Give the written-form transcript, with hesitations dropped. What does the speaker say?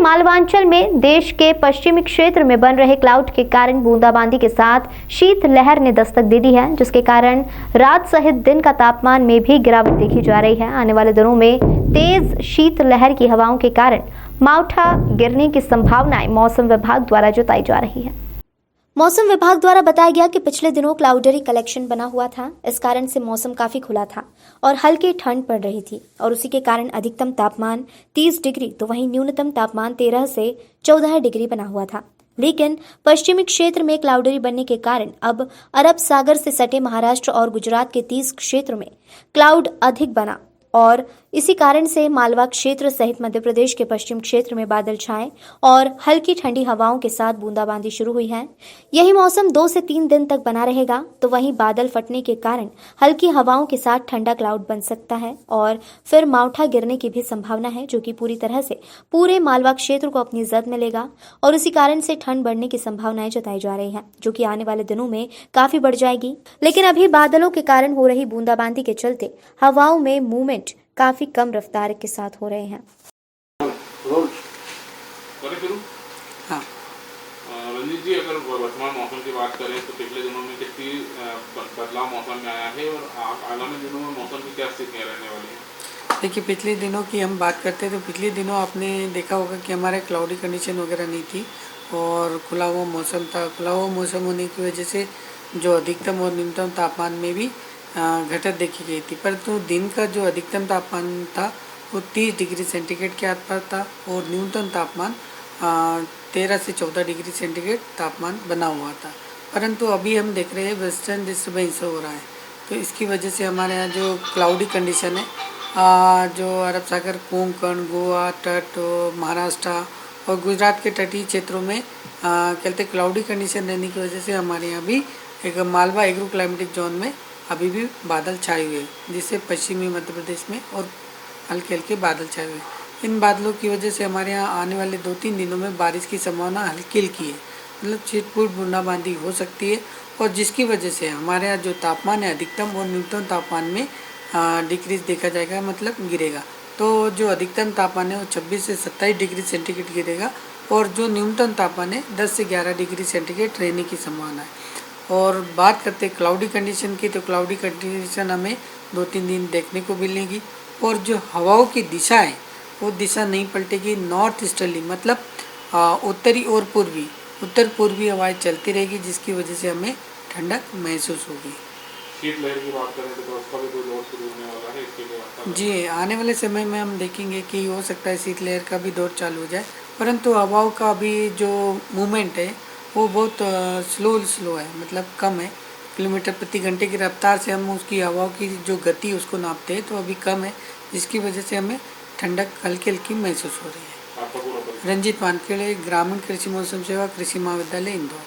मालवांचल में देश के पश्चिमी क्षेत्र में बन रहे क्लाउड के कारण बूंदाबांदी के साथ शीतलहर ने दस्तक दे दी है, जिसके कारण रात सहित दिन का तापमान में भी गिरावट देखी जा रही है। आने वाले दिनों में तेज शीतलहर की हवाओं के कारण मावठा गिरने की संभावनाएं मौसम विभाग द्वारा जताई जा रही है। मौसम विभाग द्वारा बताया गया कि पिछले दिनों क्लाउडरी कलेक्शन बना हुआ था। इस कारण से मौसम काफी खुला था और हल्की ठंड पड़ रही थी और उसी के कारण अधिकतम तापमान 30 डिग्री तो वहीं न्यूनतम तापमान 13 से 14 डिग्री बना हुआ था। लेकिन पश्चिमी क्षेत्र में क्लाउडरी बनने के कारण अब अरब सागर से सटे महाराष्ट्र और गुजरात के 30 क्षेत्रों में क्लाउड अधिक बना और इसी कारण से मालवा क्षेत्र सहित मध्य प्रदेश के पश्चिम क्षेत्र में बादल छाए और हल्की ठंडी हवाओं के साथ बूंदाबांदी शुरू हुई है। यही मौसम 2 से 3 दिन तक बना रहेगा, तो वहीं बादल फटने के कारण हल्की हवाओं के साथ ठंडा क्लाउड बन सकता है और फिर मावठा गिरने की भी संभावना है, जो कि पूरी तरह से पूरे मालवा क्षेत्र को अपनी जद में लेगा और इसी कारण से ठंड बढ़ने की संभावनाएं जताई जा रही है, जो कि आने वाले दिनों में काफी बढ़ जाएगी। लेकिन अभी बादलों के कारण हो रही बूंदाबांदी के चलते हवाओं में मूवमेंट काफी कम रफ्तार के साथ हो रहे हैं। हाँ। रंजीत जी, अगर वर्तमान मौसम की बात करें तो पिछले दिनों में कितनी बदलाव मौसम में आया है और आगामी दिनों में मौसम की क्या स्थितियाँ रहने वाली हैं? देखिए, पिछले दिनों की हम बात करते हैं तो पिछले दिनों आपने देखा होगा कि हमारे क्लाउडी कंडीशन वगैरह नहीं थी और खुला हुआ मौसम था। खुला हुआ मौसम होने की वजह से जो अधिकतम और न्यूनतम तापमान में भी घटत देखी गई थी, परंतु दिन का जो अधिकतम तापमान था वो 30 डिग्री सेंटीग्रेड के आसपास था और न्यूनतम तापमान 13 से 14 डिग्री सेंटीग्रेड तापमान बना हुआ था। परंतु अभी हम देख रहे हैं वेस्टर्न डिस्टर्बेंस हो रहा है, तो इसकी वजह से हमारे यहाँ जो क्लाउडी कंडीशन है, जो अरब सागर, कोंकण, गोवा तट, महाराष्ट्र और गुजरात के तटीय क्षेत्रों में कहते क्लाउडी कंडीशन रहने की वजह से हमारे यहाँ भी एक मालवा एग्रो क्लाइमेटिक जोन में अभी भी बादल छाए हुए, जिससे पश्चिमी मध्य प्रदेश में और हल्के हल्के बादल छाए हुए। इन बादलों की वजह से हमारे यहाँ आने वाले 2-3 दिनों में बारिश की संभावना हल्की हल्की है, मतलब छिटपुट बूंदाबांदी हो सकती है और जिसकी वजह से हमारे यहाँ जो तापमान है अधिकतम और न्यूनतम तापमान में डिक्रीज देखा जाएगा, मतलब गिरेगा। तो जो अधिकतम तापमान है वो 26 से 27 डिग्री सेंटीग्रेड गिरेगा और जो न्यूनतम तापमान है 10 से 11 डिग्री सेंटीग्रेड रहने की संभावना है। और बात करते हैं क्लाउडी कंडीशन की, तो क्लाउडी कंडीशन हमें 2-3 दिन देखने को मिलेगी और जो हवाओं की दिशा है वो दिशा नहीं पलटेगी। नॉर्थ ईस्टर्ली मतलब उत्तरी और उत्तर पूर्वी हवाएं चलती रहेगी, जिसकी वजह से हमें ठंडक महसूस होगी। शीतलहर की बात करें तो उसका भी कोई दौर शुरू होने वाला है, इसके लिए जी, आने वाले समय में हम देखेंगे कि हो सकता है शीतलहर का भी दौर चालू हो जाए, परंतु हवाओं का भी जो मूवमेंट है वो बहुत स्लो है, मतलब कम है। किलोमीटर प्रति घंटे की रफ्तार से हम उसकी हवाओं की जो गति उसको नापते हैं तो अभी कम है, जिसकी वजह से हमें ठंडक हल्की हल्की महसूस हो रही है। आपका पूरा रंजीत वानखेड़े, ग्रामीण कृषि मौसम सेवा, कृषि महाविद्यालय, इंदौर।